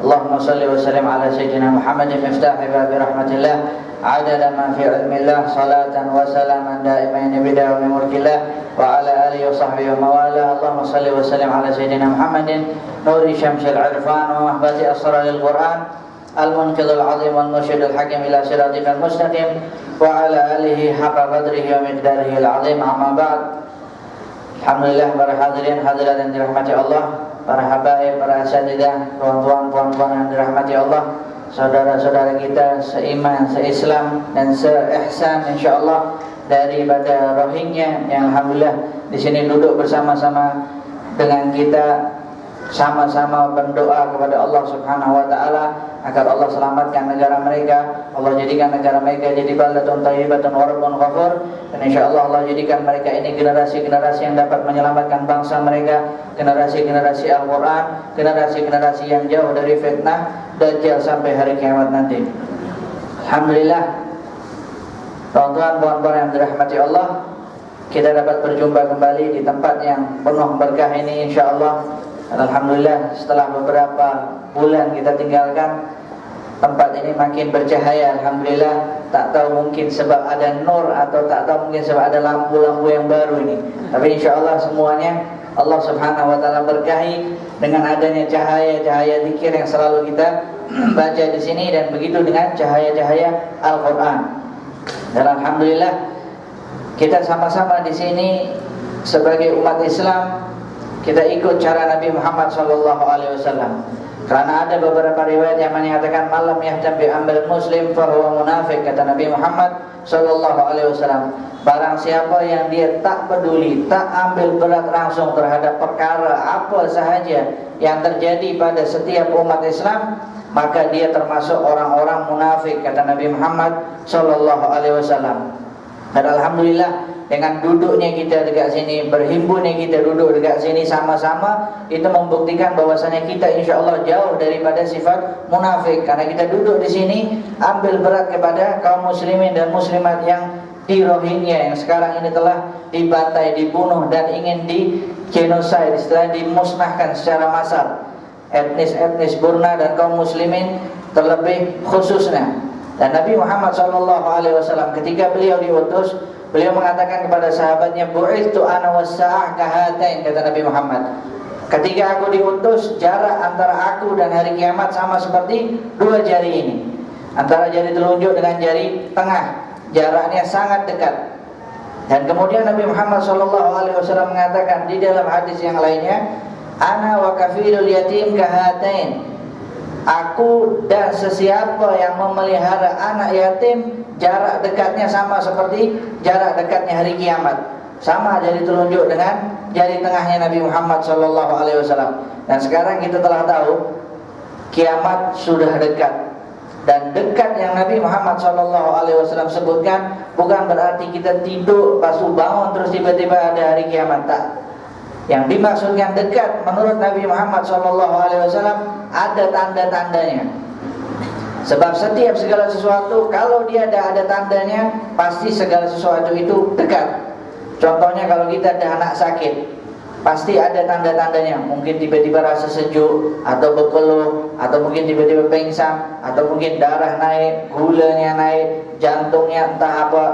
Allahumma salli wa sallim ala sayyidina Muhammadin miftahi babi rahmatillah adada ma fi ilmillah salatan wa salaman daimain bida'a wa mulkillah wa ala alihi wa sahbihi wa mawala. Allahumma salli wa sallim ala sayyidina Muhammadin nuri syamsil irfan wa mahbati asraril Qur'an al-munqidhul azim wal mursyidul hakim ila siratikal mustaqim wa ala alihi haqqa qadrihi wa miqdarihi al-azim. Amma ba'd. Alhamdulillah, para hadirin hadirat yang dirahmati Allah, para habaib, para asatidzah, tuan-tuan, puan-puan yang dirahmati Allah, saudara-saudara kita seiman, seislam dan seihsan insyaallah daripada Rohingya yang alhamdulillah di sini duduk bersama-sama dengan kita, sama-sama berdoa kepada Allah Subhanahu wa taala agar Allah selamatkan negara mereka, Allah jadikan negara mereka jadi baldatun thayyibatun wa rabbun ghafur, dan insyaallah Allah jadikan mereka ini generasi-generasi yang dapat menyelamatkan bangsa mereka, generasi-generasi Al-Qur'an, generasi-generasi yang jauh dari fitnah dajjal sampai hari kiamat nanti. Alhamdulillah, tuan-tuan, puan-puan yang dirahmati Allah, kita dapat berjumpa kembali di tempat yang penuh berkah ini insyaallah. Alhamdulillah, setelah beberapa bulan kita tinggalkan, tempat ini makin bercahaya. Alhamdulillah, tak tahu mungkin sebab ada nur atau tak tahu mungkin sebab ada lampu-lampu yang baru ini. Tapi insyaallah semuanya Allah Subhanahu wa taala berkahi dengan adanya cahaya-cahaya zikir yang selalu kita baca di sini, dan begitu dengan cahaya-cahaya Al-Qur'an. Dan alhamdulillah kita sama-sama di sini sebagai umat Islam, kita ikut cara Nabi Muhammad SAW. Karena ada beberapa riwayat yang menyatakan malam yahtam bi ambil muslim fahuwa munafik, kata Nabi Muhammad SAW. Barang siapa yang dia tak peduli, tak ambil berat langsung terhadap perkara apa sahaja yang terjadi pada setiap umat Islam, maka dia termasuk orang-orang munafik, kata Nabi Muhammad SAW. Dan alhamdulillah, dengan duduknya kita dekat sini, berhimpunnya kita duduk dekat sini sama-sama, itu membuktikan bahwasanya kita insyaallah jauh daripada sifat munafik. Karena kita duduk di sini ambil berat kepada kaum muslimin dan muslimat yang di Rohingya, yang sekarang ini telah dibantai, dibunuh dan ingin di-genocide, istilahnya dimusnahkan secara massal. Etnis-etnis Burma dan kaum muslimin terlebih khususnya. Dan Nabi Muhammad SAW ketika beliau diutus, beliau mengatakan kepada sahabatnya, bu'ithtu ana was-sa'ah kahatain, kata Nabi Muhammad. Ketika aku diutus, jarak antara aku dan hari kiamat sama seperti dua jari ini. Antara jari telunjuk dengan jari tengah, jaraknya sangat dekat. Dan kemudian Nabi Muhammad SAW mengatakan di dalam hadis yang lainnya, ana wa kafilul yatim kahatain. Aku dan sesiapa yang memelihara anak yatim, jarak dekatnya sama seperti jarak dekatnya hari kiamat. Sama jari telunjuk dengan jari tengahnya Nabi Muhammad SAW. Dan sekarang kita telah tahu kiamat sudah dekat. Dan dekat yang Nabi Muhammad SAW sebutkan bukan berarti kita tidur, pasu bangun terus tiba-tiba ada hari kiamat, tak. Yang dimaksudkan dekat menurut Nabi Muhammad SAW ada tanda-tandanya. Sebab setiap segala sesuatu kalau dia ada tandanya, pasti segala sesuatu itu dekat. Contohnya kalau kita ada anak sakit, pasti ada tanda-tandanya. Mungkin tiba-tiba rasa sejuk, atau berpeluh, atau mungkin tiba-tiba pingsan, atau mungkin darah naik, gulanya naik, jantungnya entah apa.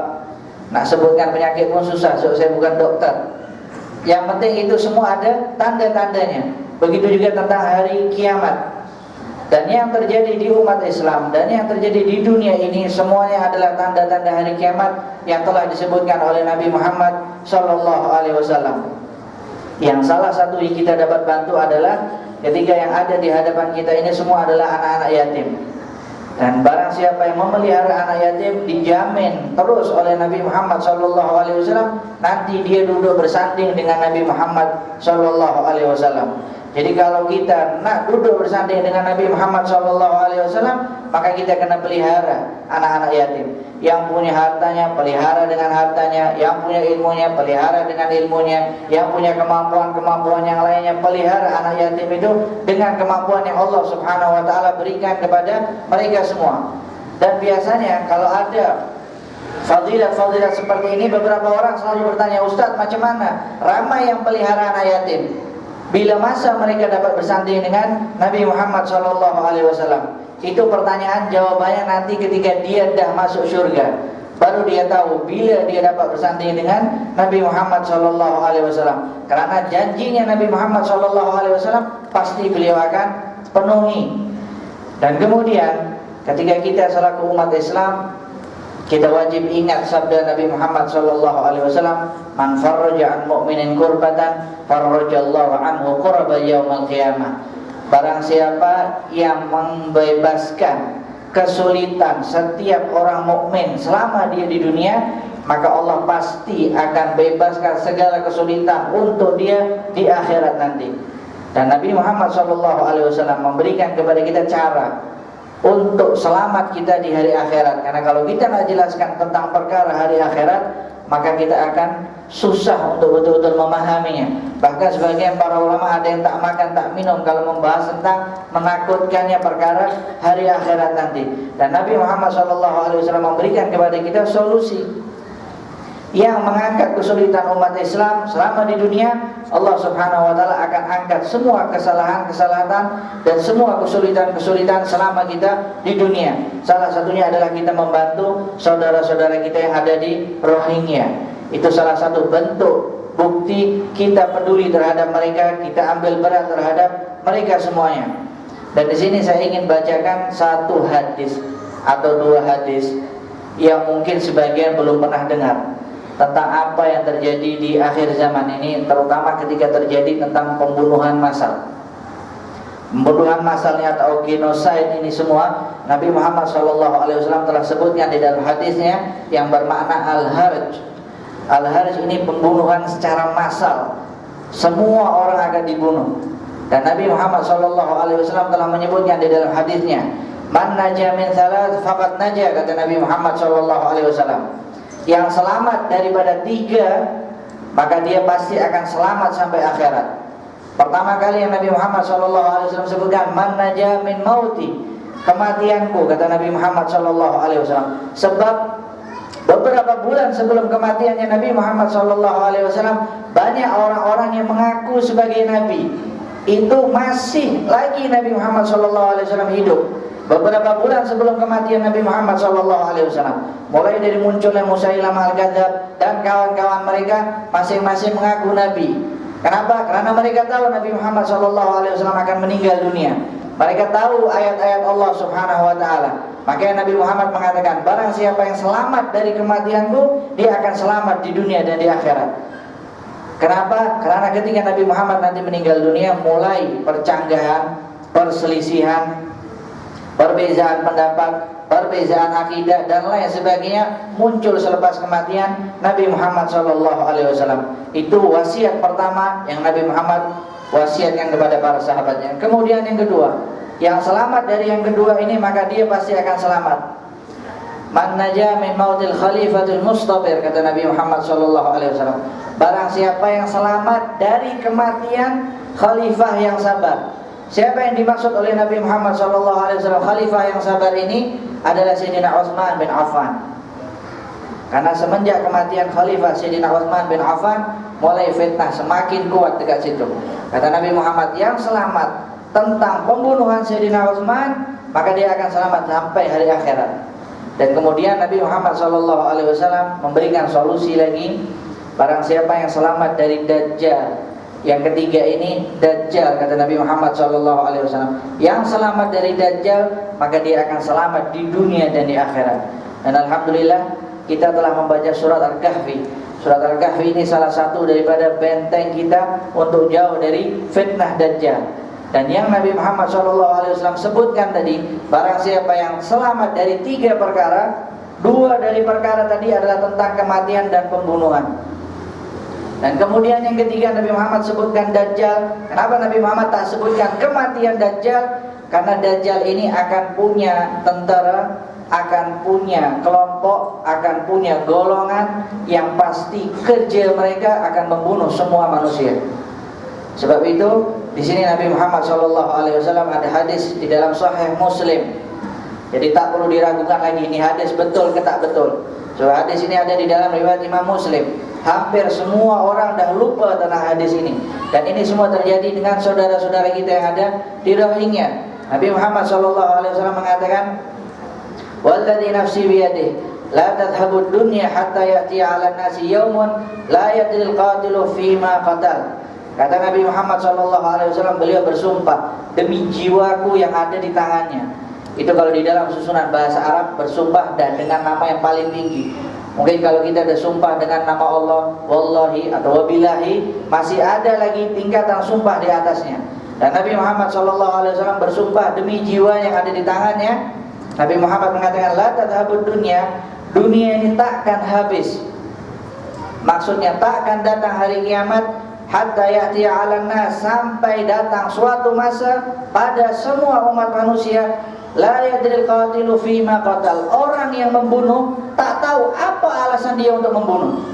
Nak sebutkan penyakit pun susah, so saya bukan dokter. Yang penting itu semua ada tanda-tandanya. Begitu juga tentang hari kiamat. Dan yang terjadi di umat Islam dan yang terjadi di dunia ini semuanya adalah tanda-tanda hari kiamat yang telah disebutkan oleh Nabi Muhammad SAW. Yang salah satu yang kita dapat bantu adalah ketika yang ada di hadapan kita ini semua adalah anak-anak yatim. Dan barang siapa yang memelihara anak yatim, dijamin terus oleh Nabi Muhammad SAW, nanti dia duduk bersanding dengan Nabi Muhammad SAW. Jadi kalau kita nak duduk bersanding dengan Nabi Muhammad SAW, maka kita kena pelihara anak-anak yatim. Yang punya hartanya, pelihara dengan hartanya. Yang punya ilmunya, pelihara dengan ilmunya. Yang punya kemampuan-kemampuan yang lainnya, pelihara anak yatim itu dengan kemampuan yang Allah Subhanahu wa ta'ala berikan kepada mereka semua. Dan biasanya kalau ada fadilat-fadilat seperti ini, beberapa orang selalu bertanya, Ustaz, macam mana ramai yang pelihara anak yatim? Bila masa mereka dapat bersanding dengan Nabi Muhammad SAW? Itu pertanyaan jawabannya nanti ketika dia dah masuk surga. Baru dia tahu bila dia dapat bersanding dengan Nabi Muhammad SAW. Karena janjinya Nabi Muhammad SAW pasti beliau akan penuhi. Dan kemudian ketika kita selaku umat Islam, kita wajib ingat sabda Nabi Muhammad SAW, "Man farraja an mu'minin kurbatan, farrajallahu anhu qurba yaumil qiyamah." Barang siapa yang membebaskan kesulitan setiap orang mukmin selama dia di dunia, maka Allah pasti akan bebaskan segala kesulitan untuk dia di akhirat nanti. Dan Nabi Muhammad SAW memberikan kepada kita cara untuk selamat kita di hari akhirat. Karena kalau kita tidak jelaskan tentang perkara hari akhirat, maka kita akan susah untuk betul-betul memahaminya. Bahkan sebagian para ulama ada yang tak makan tak minum kalau membahas tentang menakutkannya perkara hari akhirat nanti. Dan Nabi Muhammad SAW memberikan kepada kita solusi yang mengangkat kesulitan umat Islam selama di dunia. Allah Subhanahu wa taala akan angkat semua kesalahan-kesalahan dan semua kesulitan-kesulitan selama kita di dunia. Salah satunya adalah kita membantu saudara-saudara kita yang ada di Rohingya. Itu salah satu bentuk bukti kita peduli terhadap mereka, kita ambil berat terhadap mereka semuanya. Dan di sini saya ingin bacakan satu hadis atau dua hadis yang mungkin sebagian belum pernah dengar tentang apa yang terjadi di akhir zaman ini, terutama ketika terjadi tentang pembunuhan massal. Pembunuhan massalnya atau genocide ini semua Nabi Muhammad SAW telah sebutkan di dalam hadisnya yang bermakna al-harj. Al-harj ini pembunuhan secara massal, semua orang akan dibunuh. Dan Nabi Muhammad SAW telah menyebutkan di dalam hadisnya, "Man naja min thalath faqad naja," kata Nabi Muhammad SAW. Yang selamat daripada tiga, maka dia pasti akan selamat sampai akhirat. Pertama kali yang Nabi Muhammad SAW sebutkan, "Man naja min mauti," kematianku, kata Nabi Muhammad SAW. Sebab beberapa bulan sebelum kematiannya Nabi Muhammad SAW, banyak orang-orang yang mengaku sebagai Nabi itu masih lagi Nabi Muhammad SAW hidup. Beberapa bulan sebelum kematian Nabi Muhammad SAW, mulai dari munculnya Musailamah al-Kadzdzab dan kawan-kawan mereka masing-masing mengaku Nabi. Kenapa? Karena mereka tahu Nabi Muhammad SAW akan meninggal dunia. Mereka tahu ayat-ayat Allah Subhanahu wa taala. Makanya Nabi Muhammad mengatakan, barang siapa yang selamat dari kematianku, dia akan selamat di dunia dan di akhirat. Kenapa? Karena ketika Nabi Muhammad nanti meninggal dunia, mulai percanggahan, perselisihan, perbezaan pendapat, perbezaan akidah dan lain sebagainya muncul selepas kematian Nabi Muhammad SAW. Itu wasiat pertama yang Nabi Muhammad wasiatkan kepada para sahabatnya. Kemudian yang kedua, yang selamat dari yang kedua ini maka dia pasti akan selamat. "Man naja min mautil khalifatil mustabir," kata Nabi Muhammad SAW. Barang siapa yang selamat dari kematian khalifah yang sabar. Siapa yang dimaksud oleh Nabi Muhammad SAW khalifah yang sabar ini adalah Sayyidina Utsman bin Affan. Karena semenjak kematian khalifah Sayyidina Utsman bin Affan, mulai fitnah semakin kuat dekat situ. Kata Nabi Muhammad, yang selamat tentang pembunuhan Sayyidina Utsman, maka dia akan selamat sampai hari akhirat. Dan kemudian Nabi Muhammad SAW memberikan solusi lagi, barang siapa yang selamat dari Dajjal. Yang ketiga ini Dajjal, kata Nabi Muhammad SAW. Yang selamat dari Dajjal, maka dia akan selamat di dunia dan di akhirat. Dan alhamdulillah kita telah membaca surat Al-Kahfi. Surat Al-Kahfi ini salah satu daripada benteng kita untuk jauh dari fitnah Dajjal. Dan yang Nabi Muhammad SAW sebutkan tadi, barang siapa yang selamat dari tiga perkara, dua dari perkara tadi adalah tentang kematian dan pembunuhan. Dan kemudian yang ketiga Nabi Muhammad sebutkan Dajjal. Kenapa Nabi Muhammad tak sebutkan kematian Dajjal? Karena Dajjal ini akan punya tentara, akan punya kelompok, akan punya golongan yang pasti kerja mereka akan membunuh semua manusia. Sebab itu di sini Nabi Muhammad SAW ada hadis di dalam Sahih Muslim. Jadi tak perlu diragukan lagi ini hadis betul ke tak betul. So hadis ini ada di dalam riwayat Imam Muslim. Hampir semua orang dah lupa tentang hadis ini. Dan ini semua terjadi dengan saudara-saudara kita yang ada di Rohingya. Nabi Muhammad SAW mengatakan, "Walladzi nafsi biyadihi la tadhhabud dunya hatta ya'ti 'ala nasi yaumun la yadril qatilu fima qatal." Kata Nabi Muhammad SAW, beliau bersumpah demi jiwaku yang ada di tangannya. Itu kalau di dalam susunan bahasa Arab bersumpah dan dengan nama yang paling tinggi. Mungkin kalau kita ada sumpah dengan nama Allah, wallahi atau wabillahi, masih ada lagi tingkatan sumpah di atasnya. Dan Nabi Muhammad SAW bersumpah demi jiwa yang ada di tangannya. Nabi Muhammad mengatakan, la tadhabud dunya, dunia ini takkan habis. Maksudnya takkan datang hari kiamat, hatta ya'ti 'alan nas, sampai datang suatu masa pada semua umat manusia, la yadril qatilu fima qatal, orang yang membunuh tak tahu apa alasan dia untuk membunuh.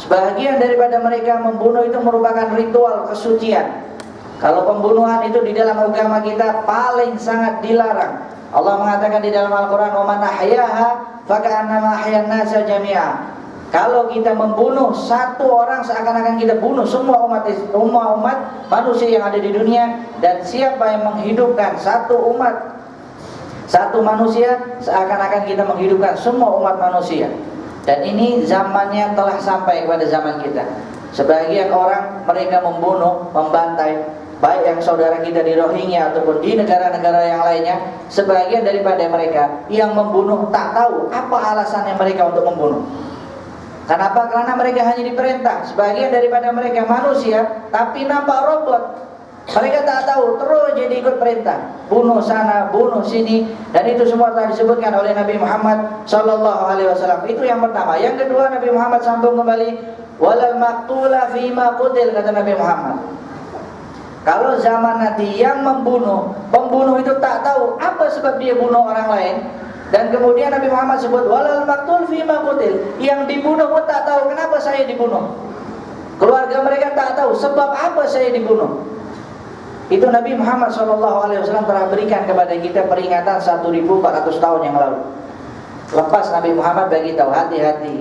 Sebagian daripada mereka membunuh itu merupakan ritual kesucian. Kalau pembunuhan itu di dalam agama kita paling sangat dilarang. Allah mengatakan di dalam Al-Quran, "Wa man ahyaha faka'annama ahyan nasa jami'a." Kalau kita membunuh satu orang, seakan-akan kita bunuh semua umat manusia yang ada di dunia. Dan siapa yang menghidupkan satu umat, satu manusia, seakan-akan kita menghidupkan semua umat manusia. Dan ini zamannya telah sampai kepada zaman kita. Sebagian orang mereka membunuh, membantai, baik yang saudara kita di Rohingya ataupun di negara-negara yang lainnya. Sebagian daripada mereka yang membunuh tak tahu apa alasannya mereka untuk membunuh. Kenapa? Karena mereka hanya diperintah. Sebagian daripada mereka manusia tapi nampak robot. Mereka tak tahu, terus jadi ikut perintah, bunuh sana, bunuh sini. Dan itu semua telah disebutkan oleh Nabi Muhammad SAW. Itu yang pertama. Yang kedua, Nabi Muhammad sambung kembali, walal maqtula fima qutil, kata Nabi Muhammad. Kalau zaman nanti yang pembunuh itu tak tahu apa sebab dia bunuh orang lain. Dan kemudian Nabi Muhammad sebut, walal maqtul fima qutil, yang dibunuh pun tak tahu kenapa saya dibunuh. Keluarga mereka tak tahu sebab apa saya dibunuh. Itu Nabi Muhammad SAW telah berikan kepada kita peringatan 1400 tahun yang lalu. Lepas Nabi Muhammad bagi tahu, hati-hati,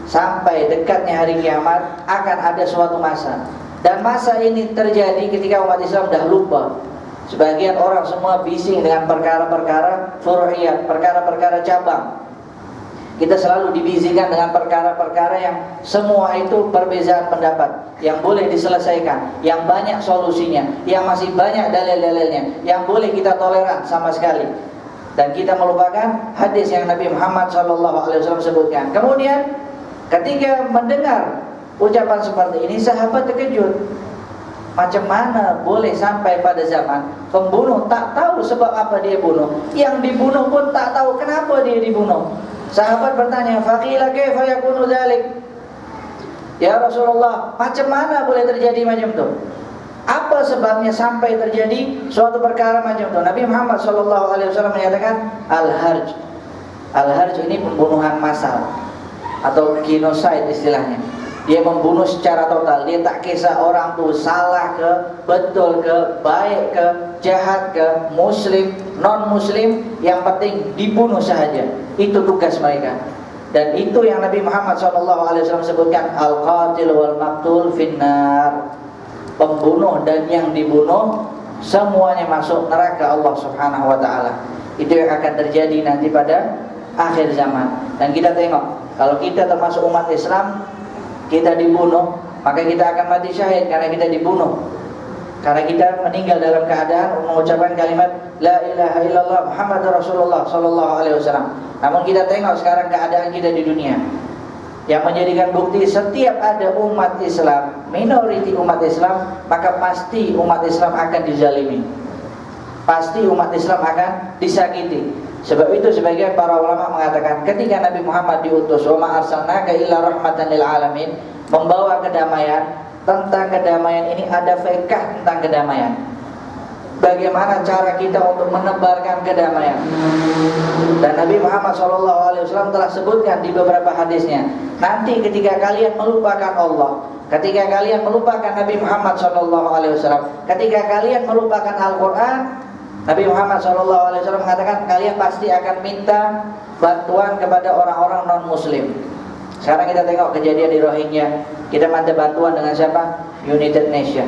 sampai dekatnya hari kiamat akan ada suatu masa. Dan masa ini terjadi ketika umat Islam dah lupa. Sebagian orang semua bising dengan perkara-perkara furu'iyat, perkara-perkara cabang. Kita selalu dibisingkan dengan perkara-perkara yang semua itu perbezaan pendapat, yang boleh diselesaikan, yang banyak solusinya, yang masih banyak dalil-dalilnya, yang boleh kita toleran sama sekali. Dan kita melupakan hadis yang Nabi Muhammad SAW sebutkan. Kemudian ketika mendengar ucapan seperti ini, sahabat terkejut. Macam mana boleh sampai pada zaman pembunuh tak tahu sebab apa dia bunuh, yang dibunuh pun tak tahu kenapa dia dibunuh. Sahabat bertanya, faqila kaifa yakunu dzalik? Ya Rasulullah, macam mana boleh terjadi macam itu? Apa sebabnya sampai terjadi suatu perkara macam itu? Nabi Muhammad SAW menyatakan al-harj. Al-harj ini pembunuhan massal atau genocide istilahnya. Dia membunuh secara total. Dia tak kisah orang tu salah ke, betul ke, baik ke, jahat ke, muslim, non muslim, yang penting dibunuh sahaja. Itu tugas mereka. Dan itu yang Nabi Muhammad SAW sebutkan, al-qatil wal maqtul finnar. Pembunuh dan yang dibunuh semuanya masuk neraka Allah Subhanahu wa taala. Itu yang akan terjadi nanti pada akhir zaman. Dan kita tengok, kalau kita termasuk umat Islam, kita dibunuh, maka kita akan mati syahid karena kita dibunuh. Karena kita meninggal dalam keadaan mengucapkan kalimat la ilaha illallah Muhammadur Rasulullah SAW. Namun kita tengok sekarang keadaan kita di dunia, yang menjadikan bukti setiap ada umat Islam, minoriti umat Islam, maka pasti umat Islam akan dizalimi. Pasti umat Islam akan disakiti. Sebab itu sebagian para ulama mengatakan ketika Nabi Muhammad diutus, wa ma arsalnaka illa rahmatan lil alamin, membawa kedamaian. Tentang kedamaian ini ada fiqh tentang kedamaian. Bagaimana cara kita untuk menebarkan kedamaian. Dan Nabi Muhammad SAW telah sebutkan di beberapa hadisnya, nanti ketika kalian melupakan Allah, ketika kalian melupakan Nabi Muhammad SAW, ketika kalian melupakan Al-Quran, Nabi Muhammad SAW mengatakan kalian pasti akan minta bantuan kepada orang-orang non-muslim. Sekarang kita tengok kejadian di Rohingya. Kita minta bantuan dengan siapa? United Nation,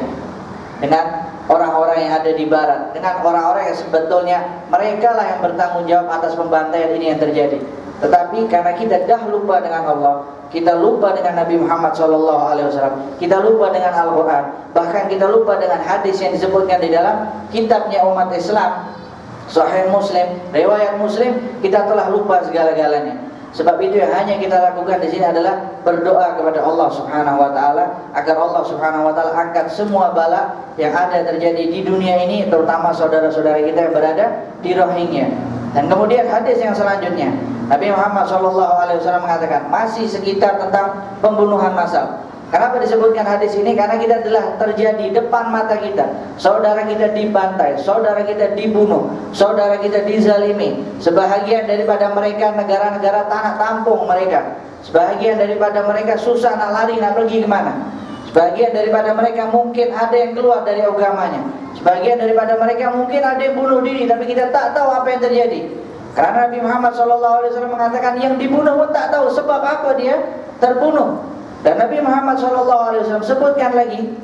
dengan orang-orang yang ada di barat, dengan orang-orang yang sebetulnya mereka lah yang bertanggung jawab atas pembantaian ini yang terjadi. Tetapi karena kita dah lupa dengan Allah, kita lupa dengan Nabi Muhammad SAW, kita lupa dengan Al-Quran, bahkan kita lupa dengan hadis yang disebutkan di dalam kitabnya umat Islam, Sahih Muslim, riwayat Muslim, kita telah lupa segala-galanya. Sebab itu yang hanya kita lakukan di sini adalah berdoa kepada Allah Subhanahu wa taala agar Allah Subhanahu wa taala angkat semua bala yang ada terjadi di dunia ini, terutama saudara-saudara kita yang berada di Rohingya. Dan kemudian hadis yang selanjutnya, Nabi Muhammad SAW mengatakan masih sekitar tentang pembunuhan massal. Kenapa disebutkan hadis ini? Karena kita telah terjadi depan mata kita, saudara kita dibantai, saudara kita dibunuh, saudara kita dizalimi. Sebahagian daripada mereka negara-negara tanah tampung mereka. Sebahagian daripada mereka susah nak lari, nak pergi kemana. Sebagian daripada mereka mungkin ada yang keluar dari agamanya. Sebagian daripada mereka mungkin ada yang bunuh diri, tapi kita tak tahu apa yang terjadi. Karena Nabi Muhammad SAW mengatakan yang dibunuh pun tak tahu sebab apa dia terbunuh. Dan Nabi Muhammad SAW sebutkan lagi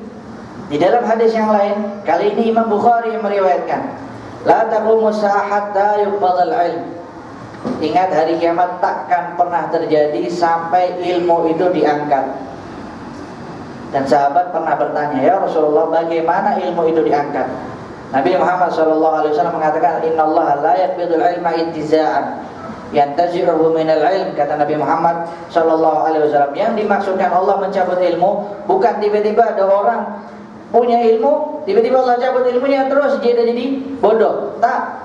di dalam hadis yang lain, kali ini Imam Bukhari yang meriwayatkan, la taqumu sa'ah hatta yuqbadal ilm. Ingat, hari kiamat takkan pernah terjadi sampai ilmu itu diangkat. Dan sahabat pernah bertanya, ya Rasulullah, bagaimana ilmu itu diangkat? Nabi Muhammad SAW mengatakan, innallaha la yaqbidul ilma intiza'an yantazi'uhu minal ilm. Kata Nabi Muhammad SAW, yang dimaksudkan Allah mencabut ilmu bukan tiba-tiba ada orang punya ilmu, tiba-tiba Allah cabut ilmunya terus dia jadi bodoh. Tak.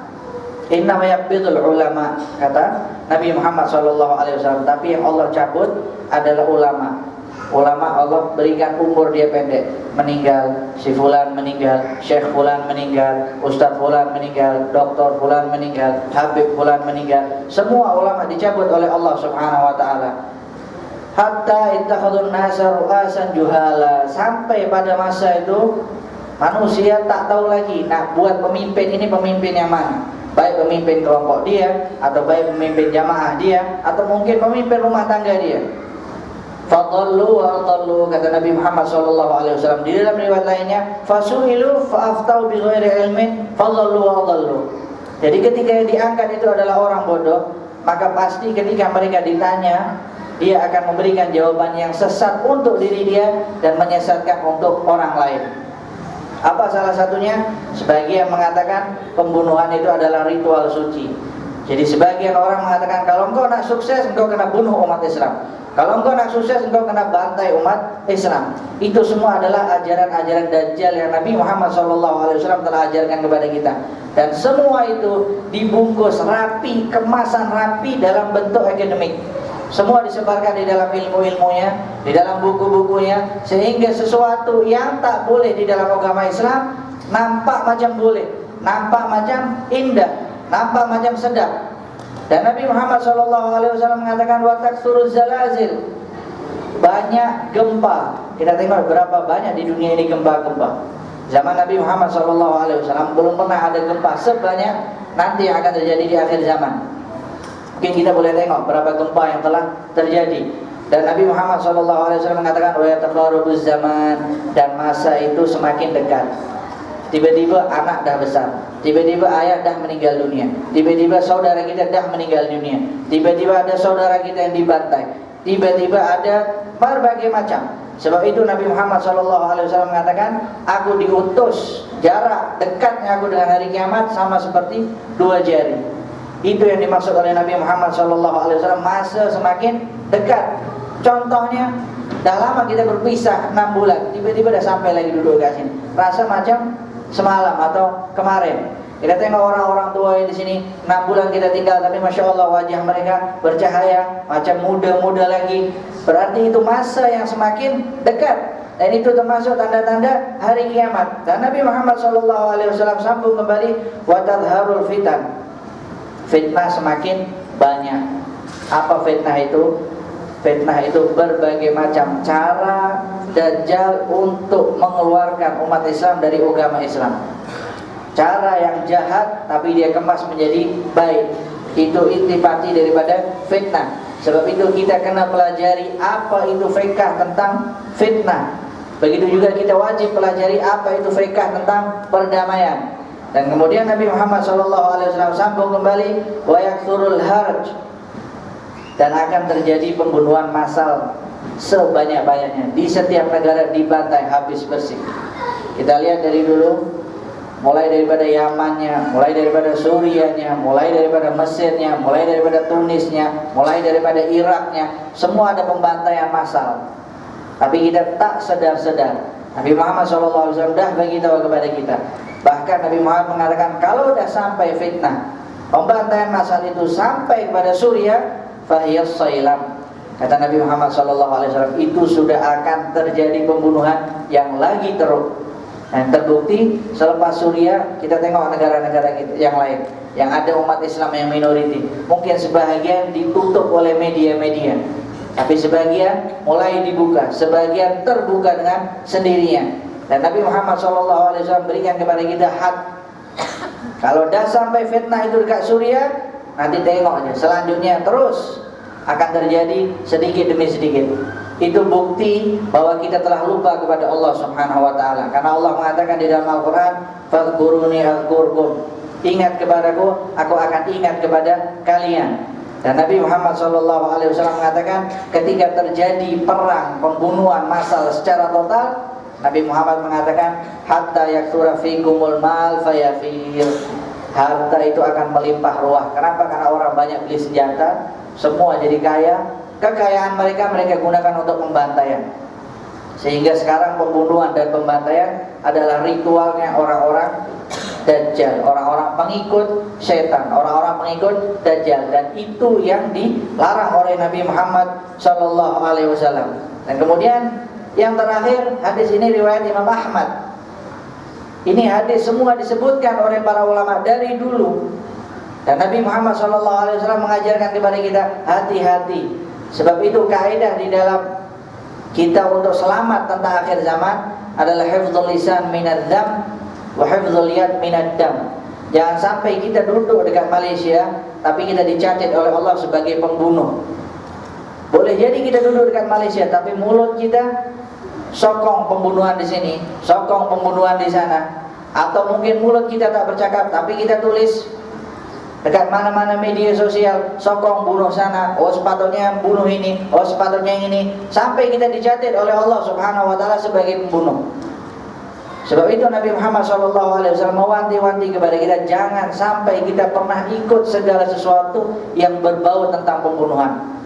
Innama yaqbidul ulama, kata Nabi Muhammad SAW. Tapi yang Allah cabut adalah ulama. Ulama Allah berikan umur dia pendek, meninggal, si fulan meninggal, syekh fulan meninggal, ustaz fulan meninggal, doktor fulan meninggal, habib fulan meninggal. Semua ulama dicabut oleh Allah Subhanahu wa taala. Hatta ittakhadun nasa ru'asan juhala, sampai pada masa itu manusia tak tahu lagi nak buat pemimpin ini pemimpin yang mana. Baik pemimpin kelompok dia, atau baik pemimpin jamaah dia, atau mungkin pemimpin rumah tangga dia. Fadallu wa adallu, kata Nabi Muhammad SAW. Di dalam riwayat lainnya, fasu'ilu fa'aftau bi ghairi ilmin fadallu wa adallu. Jadi ketika yang diangkat itu adalah orang bodoh, maka pasti ketika mereka ditanya, dia akan memberikan jawaban yang sesat untuk diri dia dan menyesatkan untuk orang lain. Apa salah satunya? Sebagian mengatakan pembunuhan itu adalah ritual suci. Jadi sebagian orang mengatakan kalau engkau nak sukses, engkau kena bunuh umat Islam. Kalau engkau nak sukses, engkau kena bantai umat Islam. Itu semua adalah ajaran-ajaran Dajjal yang Nabi Muhammad SAW telah ajarkan kepada kita. Dan semua itu dibungkus rapi, kemasan rapi dalam bentuk akademik. Semua disebarkan di dalam ilmu-ilmunya, di dalam buku-bukunya, sehingga sesuatu yang tak boleh di dalam agama Islam nampak macam boleh, nampak macam indah, nampak macam sedap. Dan Nabi Muhammad SAW mengatakan wa taksuruz zalazil, banyak gempa. Kita tengok berapa banyak di dunia ini gempa-gempa. Zaman Nabi Muhammad SAW belum pernah ada gempa sebanyak nanti yang akan terjadi di akhir zaman. Mungkin kita boleh tengok berapa gempa yang telah terjadi. Dan Nabi Muhammad SAW mengatakan wa yataqarrabuz zaman, dan masa itu semakin dekat. Tiba-tiba anak dah besar, tiba-tiba ayah dah meninggal dunia, tiba-tiba saudara kita dah meninggal dunia, tiba-tiba ada saudara kita yang dibantai, tiba-tiba ada berbagai macam. Sebab itu Nabi Muhammad SAW mengatakan, aku diutus, jarak dekatnya aku dengan hari kiamat sama seperti 2 jari. Itu yang dimaksud oleh Nabi Muhammad SAW, masa semakin dekat. Contohnya, dah lama kita berpisah 6 bulan, tiba-tiba dah sampai lagi duduk kat sini. Rasa macam semalam atau kemarin. Kita tengok orang-orang tua yang di sini 6 bulan kita tinggal, tapi masya Allah wajah mereka bercahaya, macam muda-muda lagi. Berarti itu masa yang semakin dekat, dan itu termasuk tanda-tanda hari kiamat. Dan Nabi Muhammad SAW sambung kembali, wa tadharul fitan, fitnah semakin banyak. Apa fitnah itu? Fitnah itu berbagai macam cara Dajjal untuk mengeluarkan umat Islam dari agama Islam. Cara yang jahat tapi dia kemas menjadi baik. Itu intipati daripada fitnah. Sebab itu kita kena pelajari apa itu fiqh tentang fitnah. Begitu juga kita wajib pelajari apa itu fiqh tentang perdamaian. Dan kemudian Nabi Muhammad SAW sambung kembali, wa yakthurul harj, dan akan terjadi pembunuhan massal sebanyak-banyaknya. Di setiap negara dibantai habis bersih. Kita lihat dari dulu, mulai daripada Yamannya, mulai daripada Surianya, mulai daripada Mesirnya, mulai daripada Tunisnya, mulai daripada Iraknya, semua ada pembantaian massal. Tapi kita tak sedar-sedar. Nabi Muhammad SAW dah beritahu kepada kita. Bahkan Nabi Muhammad mengatakan, kalau dah sampai fitnah, pembantaian massal itu sampai kepada Suriah, fahiyas sailam. Kata Nabi Muhammad SAW, itu sudah akan terjadi pembunuhan yang lagi teruk. Dan terbukti selepas Suriah, kita tengok negara-negara yang lain yang ada umat Islam yang minoriti. Mungkin sebahagian ditutup oleh media-media, tapi sebagian mulai dibuka, sebagian terbuka dengan sendirinya. Dan Nabi Muhammad SAW berikan kepada kita had. Kalau dah sampai fitnah itu dekat Suriah, nanti tengoknya selanjutnya terus akan terjadi sedikit demi sedikit. Itu bukti bahwa kita telah lupa kepada Allah Subhanahu wa taala. Karena Allah mengatakan di dalam Al-Qur'an, "Fadhkuruni adzkurkum." Ingat kepadaku, aku akan ingat kepada kalian. Dan Nabi Muhammad SAW mengatakan, ketika terjadi perang, pembunuhan massal secara total, Nabi Muhammad mengatakan, hatta yaktsura fikumul mal fayafir. Harta itu akan melimpah ruah. Kenapa? Karena orang banyak beli senjata, semua jadi kaya. Kekayaan mereka gunakan untuk pembantaian. Sehingga sekarang pembunuhan dan pembantaian adalah ritualnya orang-orang Dajjal, orang-orang pengikut setan, orang-orang pengikut Dajjal. Dan itu yang dilarang oleh Nabi Muhammad SAW. Dan kemudian yang terakhir, hadis ini riwayat Imam Ahmad. Ini hadis semua disebutkan oleh para ulama dari dulu. Dan Nabi Muhammad SAW mengajarkan kepada kita hati-hati. Sebab itu kaidah di dalam kita untuk selamat tentang akhir zaman adalah hifdzul lisan minadz dzam wa hifdzul yad minad dam. Jangan sampai kita duduk dekat Malaysia tapi kita dicatat oleh Allah sebagai pembunuh. Boleh jadi kita duduk dekat Malaysia tapi mulut kita sokong pembunuhan di sini, sokong pembunuhan di sana. Atau mungkin mulut kita tak bercakap tapi kita tulis dekat mana-mana media sosial, sokong bunuh sana, oh sepatutnya bunuh ini, oh sepatutnya yang ini, sampai kita dicatat oleh Allah Subhanahu wa taala sebagai pembunuh. Sebab itu Nabi Muhammad SAW mewanti-wanti kepada kita, jangan sampai kita pernah ikut segala sesuatu yang berbau tentang pembunuhan.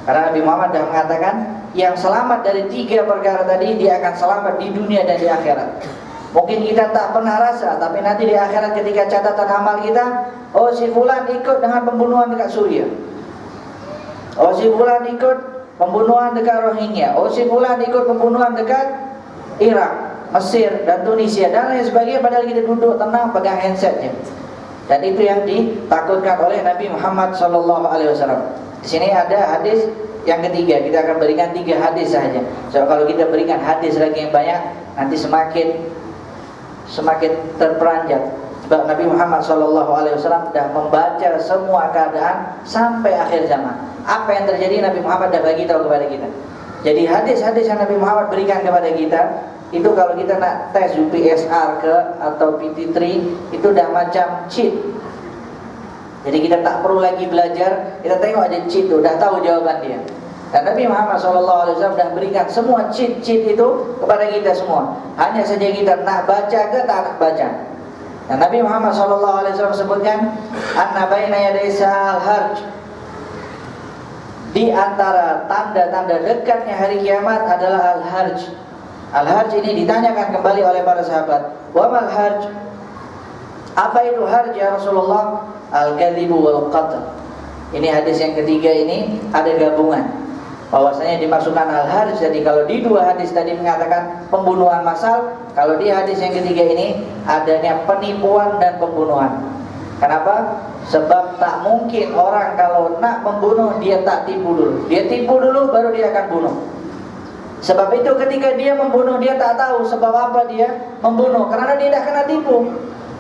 Karena Nabi Muhammad dah mengatakan, yang selamat dari 3 perkara tadi, dia akan selamat di dunia dan di akhirat. Mungkin kita tak pernah rasa, tapi nanti di akhirat ketika catatan amal kita, oh si fulan ikut dengan pembunuhan dekat Suriah, oh si fulan ikut pembunuhan dekat Rohingya, oh si fulan ikut pembunuhan dekat Irak, Mesir dan Tunisia dan lain sebagainya. Padahal kita duduk tenang pegang handsetnya. Dan itu yang ditakutkan oleh Nabi Muhammad SAW. Di sini ada hadis yang ketiga. Kita akan berikan 3 hadis saja. So kalau kita berikan hadis lagi yang banyak, nanti semakin terperanjat. Sebab Nabi Muhammad SAW dah membaca semua keadaan sampai akhir zaman. Apa yang terjadi Nabi Muhammad dah bagi tahu kepada kita. Jadi hadis-hadis yang Nabi Muhammad berikan kepada kita, itu kalau kita nak tes UPSR atau PT3, itu dah macam cheat. Jadi kita tak perlu lagi belajar, kita tengok aja cheat itu, dah tahu jawaban dia. Dan Nabi Muhammad SAW dah berikan semua cheat-cheat itu kepada kita semua. Hanya saja kita nak baca ke tak nak baca. Dan Nabi Muhammad SAW sebutkan, anna baina yaday sa'al harj. Di antara tanda-tanda dekatnya hari kiamat adalah al-harj. Al-harj ini ditanyakan kembali oleh para sahabat. Wa mal harj? Apa itu harj ya Rasulullah? Al-kadhibu wal qatl. Ini hadis yang ketiga ini ada gabungan. Bahwasanya dimasukkan al-harj. Jadi kalau di 2 hadis tadi mengatakan pembunuhan massal, kalau di hadis yang ketiga ini adanya penipuan dan pembunuhan. Kenapa? Sebab tak mungkin orang kalau nak membunuh dia tak tipu dulu. Dia tipu dulu baru dia akan bunuh. Sebab itu ketika dia membunuh, dia tak tahu sebab apa dia membunuh, karena dia dah kena tipu.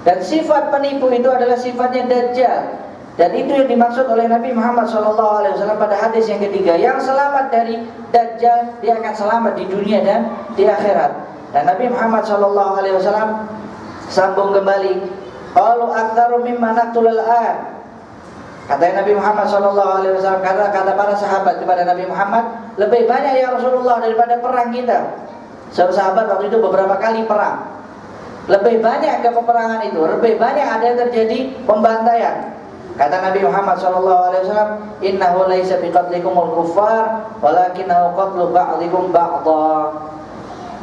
Dan sifat penipu itu adalah sifatnya Dajjal. Dan itu yang dimaksud oleh Nabi Muhammad SAW pada hadis yang ketiga. Yang selamat dari Dajjal, dia akan selamat di dunia dan di akhirat. Dan Nabi Muhammad SAW sambung kembali, qalu aktsaru mimma naqtulul an. Kata Nabi Muhammad SAW, kata para sahabat kepada Nabi Muhammad, lebih banyak ya Rasulullah daripada perang kita. Sahabat waktu itu beberapa kali perang. Lebih banyak ke peperangan itu, lebih banyak ada yang terjadi pembantaian. Kata Nabi Muhammad SAW, innahu laisa biqatlikumul kuffar walakinahu qatlu ba'dikum ba'dha.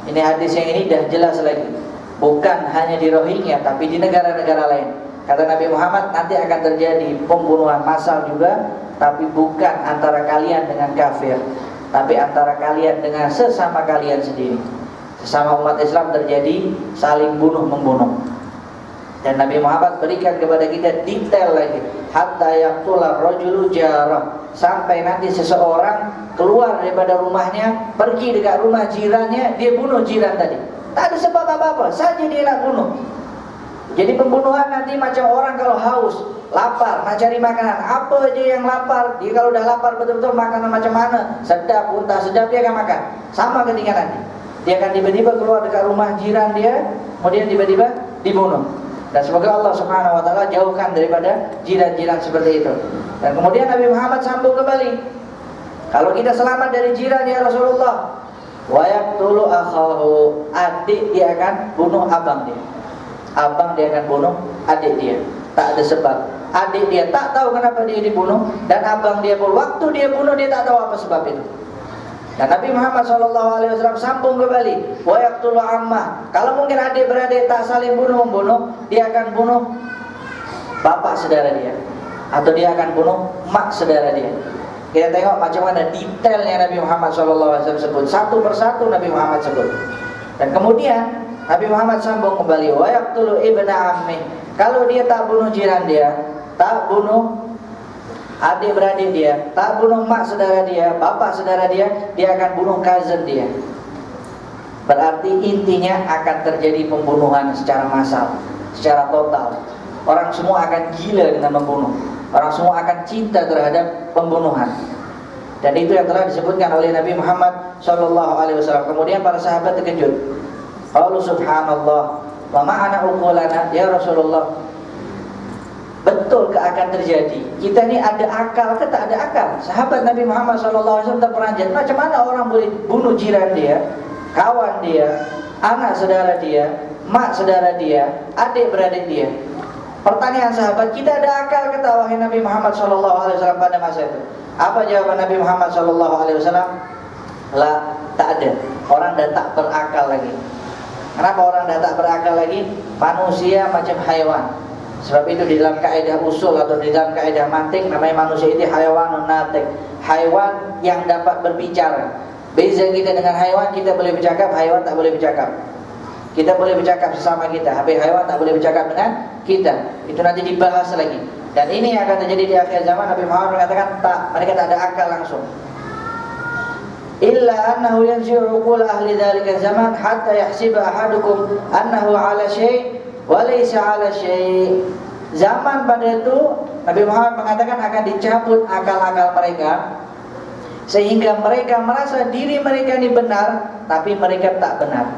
Ini hadis yang ini dah jelas lagi. Bukan hanya di Rohingya, tapi di negara-negara lain. Kata Nabi Muhammad, nanti akan terjadi pembunuhan massal juga, tapi bukan antara kalian dengan kafir, tapi antara kalian dengan sesama kalian sendiri. Sesama umat Islam terjadi saling bunuh-membunuh. Dan Nabi Muhammad berikan kepada kita detail lagi, hatta yaqtula rajulu jarah, sampai nanti seseorang keluar daripada rumahnya, pergi dekat rumah jirannya, dia bunuh jiran tadi. Tak ada sebab apa-apa, saja dia nak bunuh. Jadi pembunuhan nanti macam orang kalau haus, lapar, nak cari makanan, apa aja yang lapar, dia kalau dah lapar betul-betul makanan macam mana, sedap, entah sedap, dia akan makan. Sama ketika nanti, dia akan tiba-tiba keluar dekat rumah jiran dia, kemudian tiba-tiba dibunuh. Dan semoga Allah Subhanahu wa taala jauhkan daripada jiran-jiran seperti itu. Dan kemudian Nabi Muhammad sambung kembali, kalau kita selamat dari jiran ya Rasulullah, wa yaqtulu akhahu, adik dia akan bunuh abang dia. Abang dia akan bunuh adik dia, tak ada sebab. Adik dia tak tahu kenapa dia dibunuh, dan abang dia pun waktu dia bunuh dia tak tahu apa sebab itu. Dan Nabi Muhammad SAW sambung kembali, wa yaqtulu ammah, kalau mungkin adik-beradik tak saling bunuh-membunuh, dia akan bunuh bapak saudara dia, atau dia akan bunuh mak saudara dia. Kita tengok macam mana detailnya Nabi Muhammad SAW sebut, satu persatu Nabi Muhammad sebut. Dan kemudian Nabi Muhammad sambung kembali, wa yaqtulu ibna ammi, kalau dia tak bunuh jiran dia, tak bunuh adik-beradik dia, tak bunuh mak saudara dia, bapak saudara dia, dia akan bunuh cousin dia. Berarti intinya akan terjadi pembunuhan secara massal, secara total. Orang semua akan gila dengan membunuh. Orang semua akan cinta terhadap pembunuhan. Dan itu yang telah disebutkan oleh Nabi Muhammad SAW. Kemudian para sahabat terkejut. Qalu subhanallah, wa ma'ana uqulana ya Rasulullah. Betul ke akan terjadi? Kita ni ada akal ke tak ada akal? Sahabat Nabi Muhammad SAW terperanjat. Macam mana orang boleh bunuh jiran dia, kawan dia, anak saudara dia, mak saudara dia, adik beradik dia? Pertanyaan sahabat, kita ada akal ke tak wahai Nabi Muhammad SAW pada masa itu? Apa jawaban Nabi Muhammad SAW? La, tak ada. Orang dah tak berakal lagi. Kenapa orang dah tak berakal lagi? Manusia macam haiwan. Sebab itu di dalam kaidah usul atau di dalam kaidah mantik, namanya manusia itu hayawanun natik, haiwan yang dapat berbicara. Beza kita dengan haiwan, kita boleh bercakap, haiwan tak boleh bercakap. Kita boleh bercakap sesama kita, tapi haiwan tak boleh bercakap dengan kita. Itu nanti dibahas lagi. Dan ini yang akan terjadi di akhir zaman. Nabi Muhammad mengatakan tak, mereka tak ada akal langsung. Illa annahu yanzi'u uqul ahli dzalika zaman hatta yahsiba ahadukum annahu ala syai' wa laysa ala syai'. Zaman pada itu Nabi Muhammad mengatakan akan dicabut akal-akal mereka, sehingga mereka merasa diri mereka ini benar, tapi mereka tak benar.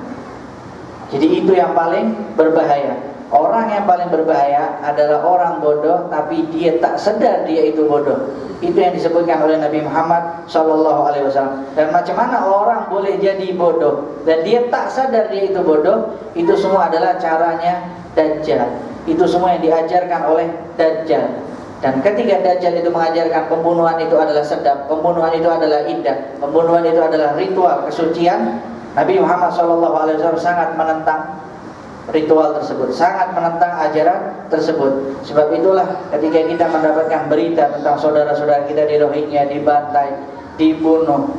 Jadi itu yang paling berbahaya. Orang yang paling berbahaya adalah orang bodoh, tapi dia tak sedar dia itu bodoh. Itu yang disebutkan oleh Nabi Muhammad SAW. Dan macam mana orang boleh jadi bodoh dan dia tak sadar dia itu bodoh? Itu semua adalah caranya Dajjal. Itu semua yang diajarkan oleh Dajjal. Dan ketika Dajjal itu mengajarkan pembunuhan itu adalah sedap, pembunuhan itu adalah indah, pembunuhan itu adalah ritual kesucian, Nabi Muhammad SAW sangat menentang ritual tersebut, sangat menentang ajaran tersebut. Sebab itulah ketika kita mendapatkan berita tentang saudara-saudara kita di Rohingya dibantai, dibunuh,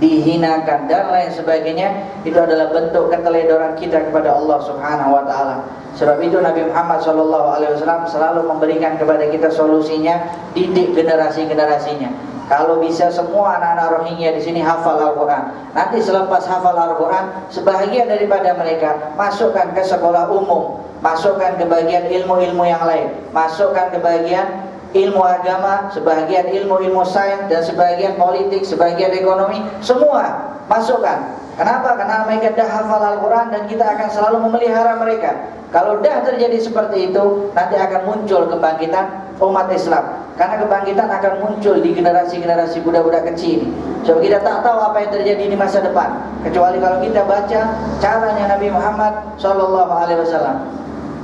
dihinakan dan lain sebagainya, itu adalah bentuk keteledoran kita kepada Allah Subhanahu wa taala. Sebab itu Nabi Muhammad SAW selalu memberikan kepada kita solusinya, didik generasi-generasinya. Kalau bisa semua anak-anak Rohingya di sini hafal Al-Quran. Nanti selepas hafal Al-Quran, sebahagian daripada mereka masukkan ke sekolah umum, masukkan ke bagian ilmu-ilmu yang lain, masukkan ke bagian ilmu agama, sebagian ilmu sains, dan sebagian politik, sebagian ekonomi, semua masukkan. Kenapa? Karena mereka dah hafal Al-Quran dan kita akan selalu memelihara mereka. Kalau dah terjadi seperti itu, nanti akan muncul kebangkitan umat Islam. Karena kebangkitan akan muncul di generasi-generasi budak-budak kecil ini. Sebab kita tak tahu apa yang terjadi di masa depan, kecuali kalau kita baca caranya Nabi Muhammad SAW.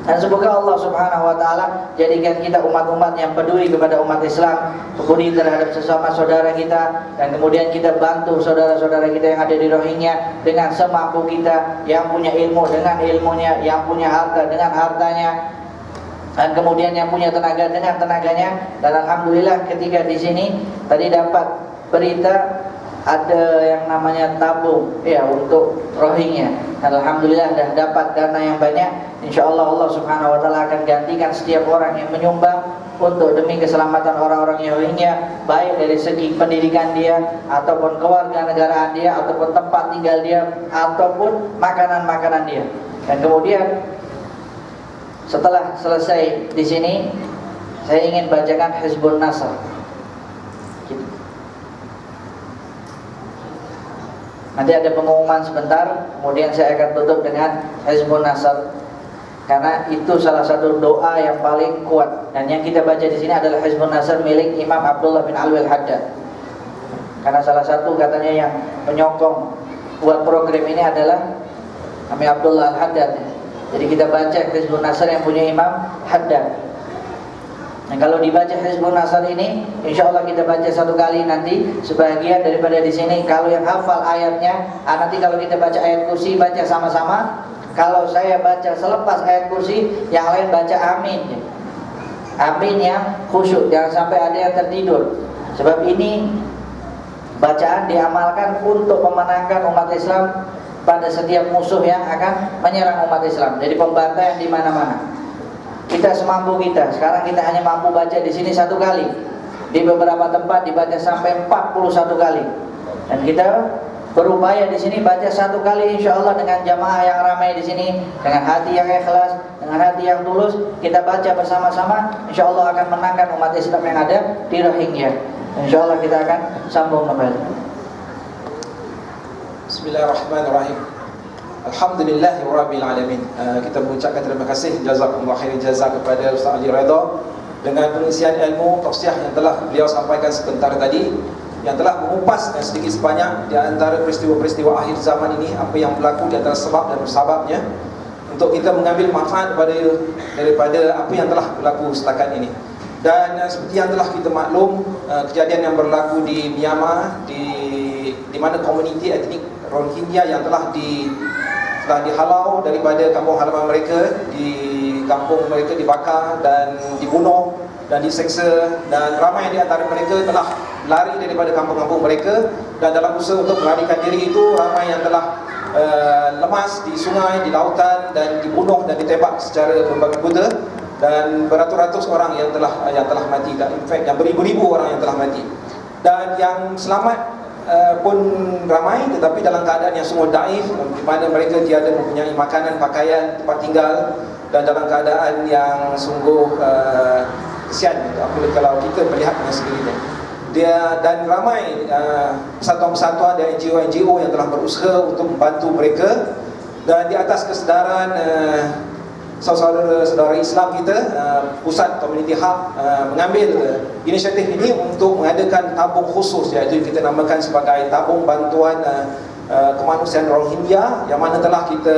Dan semoga Allah Subhanahu wa taala jadikan kita umat-umat yang peduli kepada umat Islam, peduli terhadap sesama saudara kita, dan kemudian kita bantu saudara-saudara kita yang ada di Rohingya dengan semampu kita, yang punya ilmu dengan ilmunya, yang punya harta dengan hartanya, dan kemudian yang punya tenaga dengan tenaganya. Dan alhamdulillah ketika di sini tadi dapat berita ada yang namanya tabung ya untuk Rohingya. Dan alhamdulillah dah dapat dana yang banyak. Insyaallah Allah Subhanahu wa taala akan gantikan setiap orang yang menyumbang untuk demi keselamatan orang-orang Rohingya, baik dari segi pendidikan dia, ataupun kewarganegaraan dia, ataupun tempat tinggal dia, ataupun makanan-makanan dia. Dan kemudian setelah selesai di sini, saya ingin bacakan Hizbun Nasr. Nanti ada pengumuman sebentar, kemudian saya akan tutup dengan Hizbun Nasr. Karena itu salah satu doa yang paling kuat. Dan yang kita baca di sini adalah Hizbun Nasr milik Imam Abdullah bin Alwi Al-Haddad. Karena salah satu katanya yang menyokong buat program ini adalah Imam Abdullah Al-Haddad. Jadi kita baca Hizbun Nasr yang punya Imam Haddad. Dan kalau dibaca Hizbun Nasr ini, insya Allah kita baca satu kali, nanti sebagian daripada di sini kalau yang hafal ayatnya, nanti kalau kita baca ayat kursi baca sama-sama. Kalau saya baca selepas ayat kursi, yang lain baca amin. Amin yang khusyuk, jangan sampai ada yang tertidur. Sebab ini bacaan diamalkan untuk memenangkan umat Islam pada setiap musuh yang akan menyerang umat Islam. Jadi pembantaian di mana-mana. Kita semampu kita. Sekarang kita hanya mampu baca di sini satu kali. Di beberapa tempat dibaca sampai 41 kali. Dan kita berupaya di sini baca satu kali, insya Allah dengan jamaah yang ramai di sini, dengan hati yang ikhlas, dengan hati yang tulus, kita baca bersama-sama. Insya Allah akan menangkan umat Islam yang ada di Rohingya. Insya Allah kita akan sambung kembali. Bismillahirrahmanirrahim. Alhamdulillahirabbil alamin. Kita mengucapkan terima kasih jazakumullah khairan jazak kepada Ustaz Ali Redha dengan pengisian ilmu tausiah yang telah beliau sampaikan sebentar tadi, yang telah mengupas sedikit sebanyak di antara peristiwa-peristiwa akhir zaman ini, apa yang berlaku di antara sebab dan musababnya, untuk kita mengambil manfaat daripada apa yang telah berlaku setakat ini. Dan seperti yang telah kita maklum, kejadian yang berlaku di Myanmar, di mana komuniti etnik Rohingya yang telah dihalau daripada kampung halaman mereka, di kampung mereka dibakar dan dibunuh dan diseksa, dan ramai di antara mereka telah lari daripada kampung-kampung mereka, dan dalam usaha untuk melarikan diri itu ramai yang telah lemas di sungai, di lautan, dan dibunuh dan ditembak secara membabi buta, dan beratus-ratus orang yang telah mati, dan in fact yang beribu-ribu orang yang telah mati. Dan yang selamat pun ramai, tetapi dalam keadaan yang sungguh daif, di mana mereka tiada mempunyai makanan, pakaian, tempat tinggal, dan dalam keadaan yang sungguh kesian apabila kalau kita melihat dengan sendirinya. Dan ramai persatuan-persatuan dan NGO-NGO yang telah berusaha untuk membantu mereka, dan di atas kesedaran saudara-saudara Islam kita, Pusat Community Hub mengambil inisiatif ini untuk mengadakan tabung khusus, iaitu kita namakan sebagai tabung bantuan kemanusiaan Rohingya, yang mana telah kita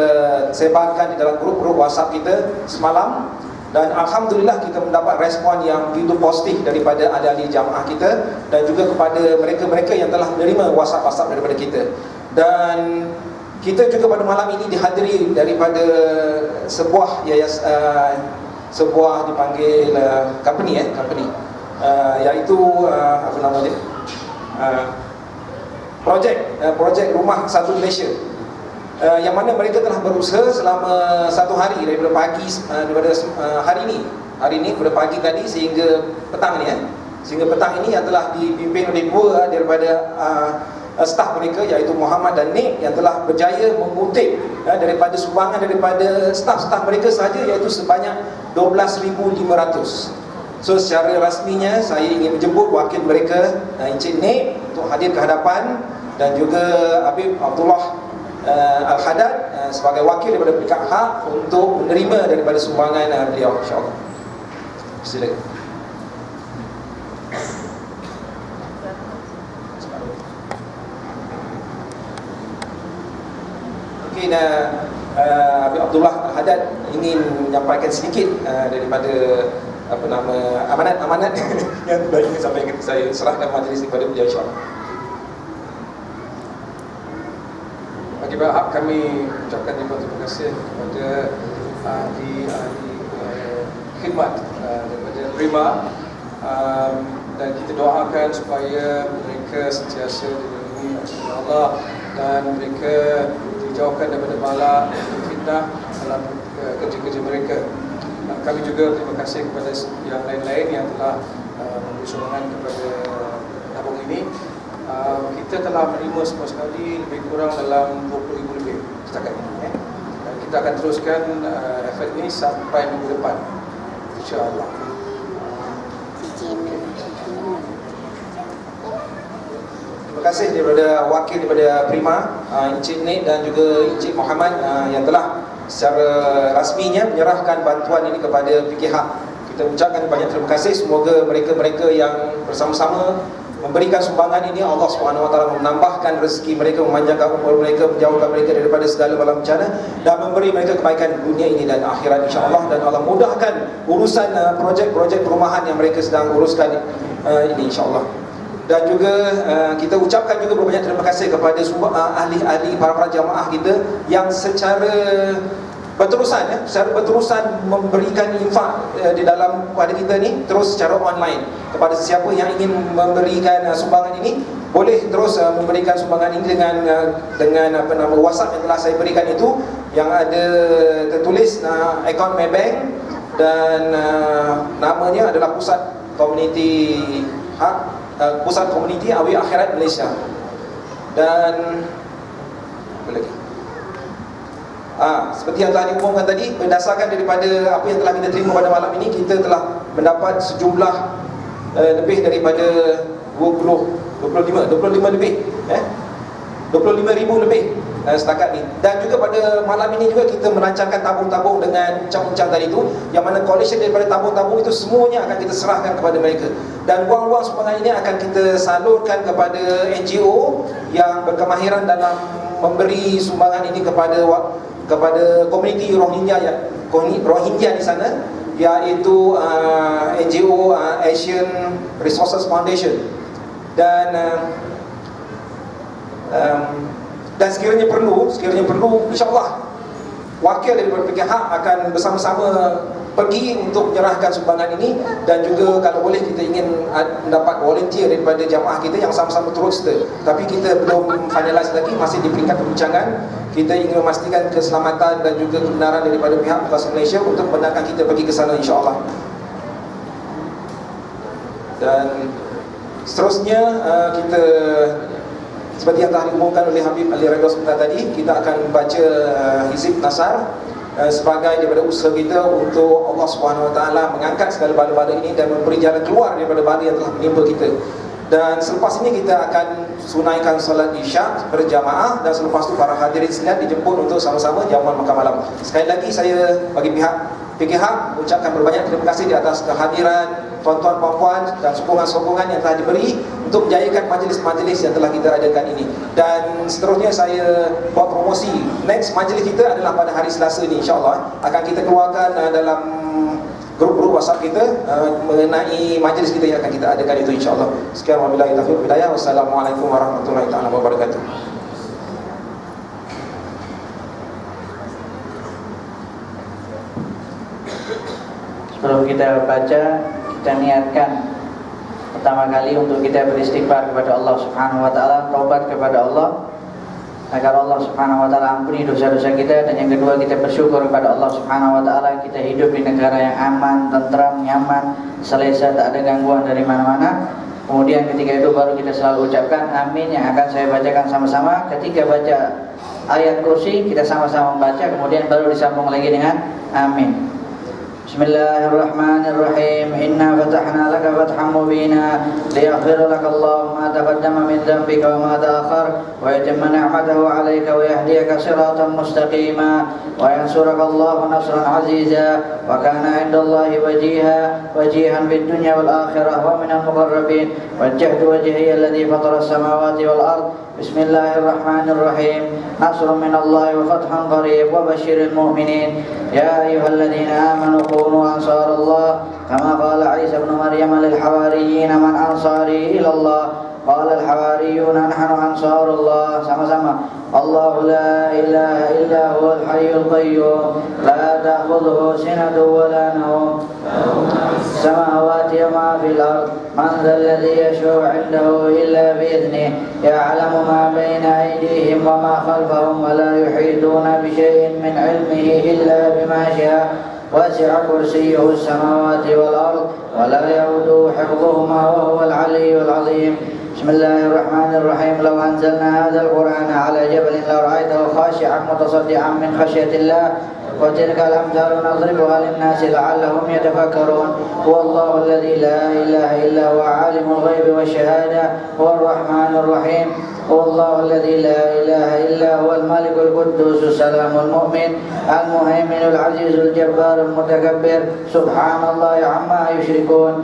sebarkan di dalam grup-grup WhatsApp kita semalam. Dan alhamdulillah kita mendapat respon yang begitu positif daripada ahli-ahli jamaah kita, dan juga kepada mereka-mereka yang telah menerima WhatsApp daripada kita. Dan kita juga pada malam ini dihadiri daripada sebuah sebuah dipanggil company, iaitu apa nama dia, projek Rumah Satu Malaysia, yang mana mereka telah berusaha selama satu hari, daripada pagi, daripada hari ini pada pagi tadi sehingga petang ni, sehingga petang ini, yang telah dipimpin oleh dua daripada staf mereka, iaitu Muhammad dan Nik, yang telah berjaya mengutip daripada sumbangan daripada staf-staf mereka sahaja, iaitu sebanyak 12,500. So secara rasminya saya ingin menjemput wakil mereka, Encik Nik, untuk hadir ke hadapan, dan juga Habib Abdullah Al-Haddad sebagai wakil daripada pihak hak untuk menerima daripada sumbangan beliau, insyaAllah. Silakan. Mungkin Habib Abdullah Al-Haddad ingin menyampaikan sedikit daripada amanat yang baik sampai saya serahkan majlis kepada beliau, insyaAllah. Bagi pihak kami ucapkan terima kasih kepada ahli khidmat daripada Prima, dan kita doakan supaya mereka sentiasa dilindungi oleh Allah dan mereka dijauhkan daripada bala dan fitnah dalam kerja-kerja mereka. Kami juga terima kasih kepada yang lain-lain yang telah memberi sumbangan kepada tabung ini. Kita telah menerima semua sekali lebih kurang dalam 20,000 lebih setakat ini. Dan kita akan teruskan efek ini sampai minggu depan, insya-Allah. Terima kasih daripada wakil daripada Prima, Encik Nik dan juga Encik Muhammad yang telah secara rasminya menyerahkan bantuan ini kepada PKH. Kita ucapkan banyak terima kasih. Semoga mereka-mereka yang bersama-sama memberikan sumbangan ini, Allah SWT menambahkan rezeki mereka, memanjangkan umur mereka, menjauhkan mereka daripada segala bala bencana, dan memberi mereka kebaikan dunia ini dan akhirat, insya-Allah. Dan Allah mudahkan urusan projek-projek perumahan yang mereka sedang uruskan ini, insya-Allah. Dan juga kita ucapkan juga banyak terima kasih kepada ahli-ahli para jamaah kita yang secara berterusan memberikan infak di dalam kepada kita ni, terus secara online. Kepada sesiapa yang ingin memberikan sumbangan ini, boleh terus memberikan sumbangan ini dengan WhatsApp yang telah saya berikan itu, yang ada tertulis akaun Maybank, dan namanya adalah Pusat Komuniti Pusat Komuniti Awi Akhirat Malaysia. Dan apa lagi? Seperti yang telah diumumkan tadi, berdasarkan daripada apa yang telah kita terima pada malam ini, kita telah mendapat sejumlah lebih daripada 25 lebih 25,000 lebih setakat ni. Dan juga pada malam ini juga kita melancarkan tabung-tabung dengan uncang-uncang tadi itu, yang mana collection daripada tabung-tabung itu semuanya akan kita serahkan kepada mereka. Dan wang-wang sumbangan ini akan kita salurkan kepada NGO yang berkemahiran dalam memberi sumbangan ini kepada komuniti Rohingya di sana, iaitu NGO Asian Resources Foundation. Dan sekiranya perlu, insya-Allah wakil daripada PKH akan bersama-sama pergi untuk menyerahkan sumbangan ini. Dan juga kalau boleh kita ingin mendapat volunteer daripada jamaah kita yang sama-sama turut serta. Tapi kita belum finalize lagi, masih di peringkat perbincangan. Kita ingin memastikan keselamatan dan juga kebenaran daripada pihak Kuasa Malaysia untuk membenarkan kita pergi ke sana, insya-Allah. Dan seterusnya kita, seperti yang telah diumumkan oleh Habib Ali Redha sebentar tadi, kita akan baca Hizib Nasar sebagai daripada usaha kita untuk Allah SWT mengangkat segala bala-bala ini dan memberi jalan keluar daripada bala yang telah menimpa kita. Dan selepas ini kita akan sunaikan solat Isyak berjamaah, dan selepas itu para hadirin sekalian dijemput untuk sama-sama jamuan makan malam. Sekali lagi saya bagi pihak PKH ucapkan berbanyak terima kasih di atas kehadiran tuan-tuan, puan-puan dan sokongan-sokongan yang telah diberi untuk menjayakan majlis-majlis yang telah kita adakan ini. Dan seterusnya saya buat promosi, next majlis kita adalah pada hari Selasa ini, insya-Allah akan kita keluarkan dalam grup-grup WhatsApp kita mengenai majlis kita yang akan kita adakan itu, insya-Allah. Sekian, wabillahi taufiq wal hidayah. Wassalamualaikum warahmatullahi taala wabarakatuh. Sebelum kita baca, kita niatkan pertama kali untuk kita beristighfar kepada Allah Subhanahu wa taala, taubat kepada Allah agar Allah Subhanahu wa taala ampuni dosa-dosa kita. Dan yang kedua, kita bersyukur kepada Allah Subhanahu wa taala kita hidup di negara yang aman, tentram, nyaman, selesa, tak ada gangguan dari mana-mana. Kemudian ketika itu baru kita selalu ucapkan amin, yang akan saya bacakan sama-sama. Ketika baca ayat kursi kita sama-sama membaca, kemudian baru disambung lagi dengan amin. بسم الله الرحمن الرحيم إنا فتحنا لك فتحا مبينا ليغفر لك الله ما تقدم من ذنبك وما تأخر ويتم نعمته عليك ويهديك صراطا مستقيما وينصرك الله نصرا عزيزا وكان عند الله وجيها في الدنيا والآخرة ومن المقربين وجهت وجهي الذي فطر السماوات والأرض بسم الله الرحمن الرحيم نصر من الله وفتح قريب وبشر المؤمنين يا أيها الذين آمنوا كونوا أنصار الله كما قال عيسى ابن مريم للحواريين من أنصاري إلى الله قال الحواريون نحن أنصار الله sama-sama الله لا إله إلا هو الحي القيوم لا تأخذه سنة ولا نوم السماوات وما في الأرض من ذا الذي يشفع عنده إلا بإذنه يعلم ما بين أيديهم وما خلفهم ولا يحيطون بشيء من علمه إلا بما شاء وسع كرسيه السماوات والأرض ولا يؤوده حفظهما وهو العلي العظيم بسم الله الرحمن الرحيم لو أنزلنا هذا القرآن على جبل لرأيته خاشعا متصدعا من خشية الله وتلك الأمثال نضربها للناس لعلهم يتفكرون هو الله الذي لا إله إلا هو عالم الغيب والشهادة هو الرحمن الرحيم هو الله الذي لا إله إلا هو الملك القدوس السلام المؤمن المهيمن العزيز الجبار المتكبر سبحان الله عما يشركون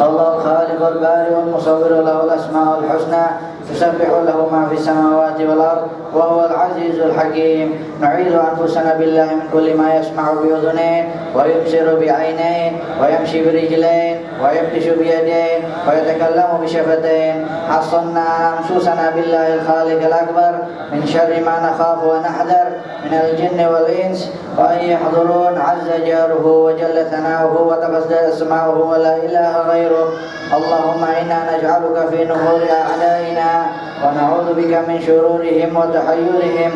الله الخالق البارئ المصور له الأسماء الحسنى يسبح له ما في السماوات والأرض وهو العزيز الحكيم نعيذ أنفسنا بالله من كل ما يسمع بأذنين ويبصر بعينين ويمشي برجلين ويبطش بيدين ويتكلم بشفتين حصنا أنفسنا بالله الخالق الأكبر من شر ما نخاف ونحذر من الجن والإنس وأن يحضرون عز جاره وجل ثناؤه وتقدس أسماؤه ولا إله غيره اللهم إنا نجعلك في نحور أعدائنا ونعوذ بك من شرورهم وتحيرهم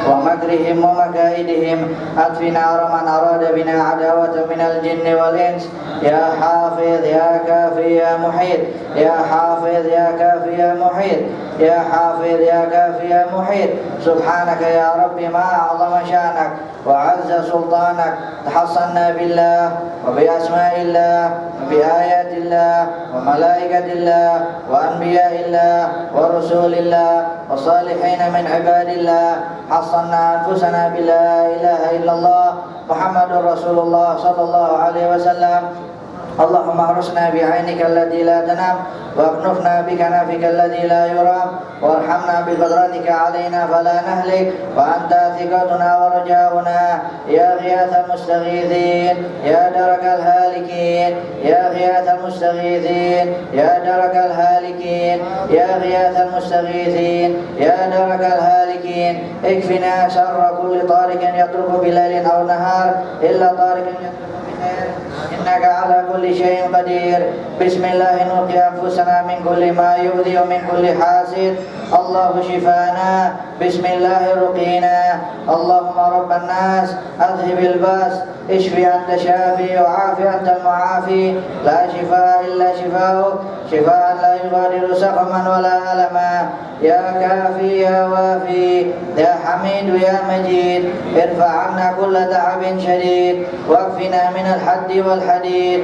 ومكرهم ومكائدهم أطف نار من أراد بنا عداوة من الجن والإنس يا حافظ يا كافي يا محيط يا حافظ يا كافي يا محيط يا حافظ يا كافي يا محيط سبحانك يا رب ما أعظم شأنك وعز سلطانك تحصنا بالله وبأسماء الله وبآيات الله وملائكة الله وأنبياء الله ورسول الله وصالحين من عباد الله حصنا أنفسنا بلا إله إلا الله محمد رسول الله صلى الله عليه وسلم اللهم احرسنا بعينك التي لا تنام واكنفنا بكنفك الذي لا يرام وارحمنا بقدرتك علينا فلا نهلك وأنت ثقتنا ورجاؤنا يا غياث المستغيثين يا درك الهالكين يا غياث المستغيثين يا درك الهالكين يا غياث المستغيثين يا درك الهالكين اكفنا شر كل طارق يطرق بليل أو نهار إلا طارق يطرق بخير إنك على كل شيء قدير بسم الله نلقي أنفسنا من كل ما يؤذي ومن كل حاسد الله شفانا بسم الله رقينا اللهم رب الناس أذهب الباس اشفي أنت شافي وعافي أنت المعافي لا شفاء إلا شفاؤك شفاء لا يغادر سقما ولا ألما يا كافي يا وافي يا حميد يا مجيد ارفع عنا كل تعب شديد واكفنا من الحد والحديد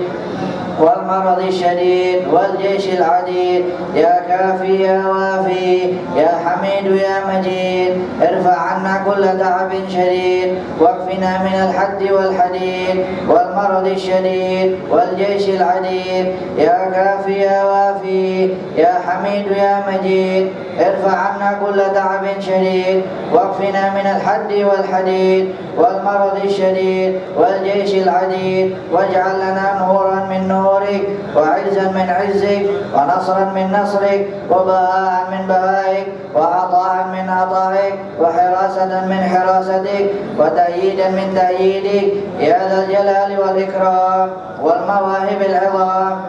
والمرض الشديد والجيش العديد يا كافي يا وافي يا حميد يا مجيد ارفع عنا كل تعب شديد واكفنا من الحد والحديد والمرض الشديد والجيش العديد يا كافي يا وافي يا حميد يا مجيد ارفع عنا كل تعب شديد واكفنا من الحد والحديد والمرض الشديد والجيش العديد واجعل لنا نورا من نورك وعزا من عزك ونصرا من نصرك وبهاء من بهائك وعطاء من عطائك وحراسة من حراستك وتأييدا من تأييدك يا ذا الجلال والإكرام والمواهب العظام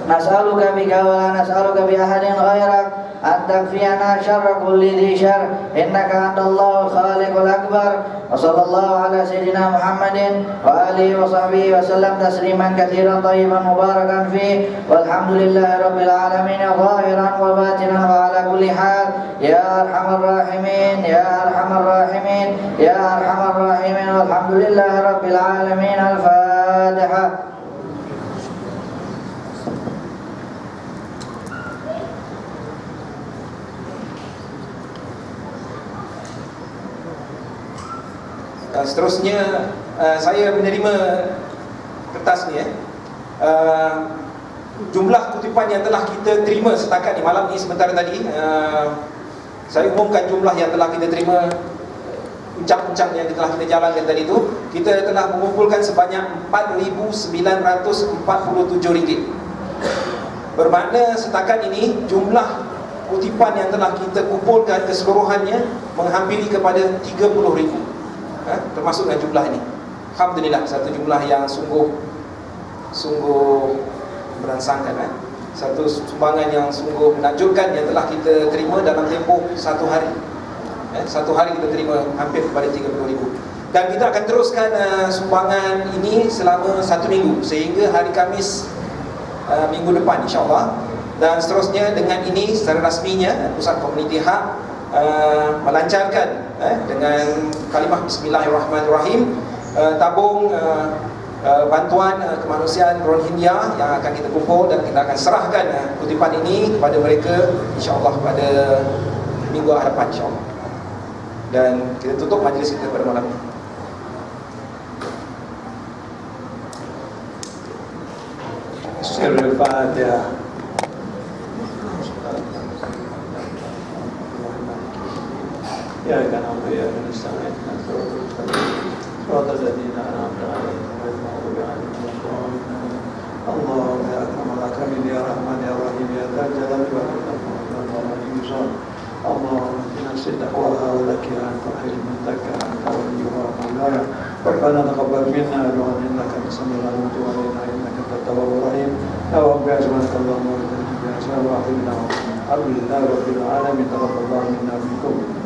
نسألك بك ولا نسألك بأحد غيرك أن تكفينا شر كل ذي شر إنك أنت الله الخالق الأكبر وصلى الله على سيدنا محمد وآله وصحبه وسلم تسليما كثيرا طيبا مباركا فيه والحمد لله رب العالمين ظاهرا وباطنا وعلى كل حال يا أرحم الراحمين يا أرحم الراحمين يا أرحم الراحمين والحمد لله رب العالمين الفاتحة Al-Fatihah. Seterusnya saya menerima kertas ni jumlah kutipan yang telah kita terima setakat ni malam ni sebentar tadi. Saya umumkan jumlah yang telah kita terima, uncap-uncap yang telah kita jalankan tadi tu. Kita telah mengumpulkan sebanyak RM4,947. Bermakna setakat ini jumlah kutipan yang telah kita kumpulkan keseluruhannya menghampiri kepada 30,000. Termasuk dengan jumlah ini. Alhamdulillah, satu jumlah yang sungguh merangsangkan, satu sumbangan yang sungguh menakjubkan yang telah kita terima dalam tempoh satu hari. Satu hari kita terima hampir kepada 30,000. Dan kita akan teruskan sumbangan ini selama 1 minggu sehingga hari Khamis minggu depan, insyaAllah. Dan seterusnya dengan ini secara rasminya Pusat Komuniti Hak melancarkan dengan kalimah Bismillahirrahmanirrahim tabung bantuan kemanusiaan Rohingya yang akan kita kumpul, dan kita akan serahkan kutipan ini kepada mereka insyaAllah pada minggu hadapan insyaAllah. Dan kita tutup majlis kita pada malam ini. Al-Fatihah. Ya kana ya nasta'in صراط الذين أنعمت عليهم غير المغضوب عليهم ولا الضالين. اللهم يا أكرم الأكرمين يا رحمن يا رحيم يا ذا الجلال والإكرام اللهم اهدنا تقواها وزكها أنت خير من زكاها أنت وليها ومولاها. ربنا تقبل منا دعاء إنك أنت السميع العليم وتب علينا إنك أنت التواب الرحيم. يا رب أجمعك اللهم وبارك لنا وأحبنا الحمد لله رب العالمين تقبل الله منا ومنكم.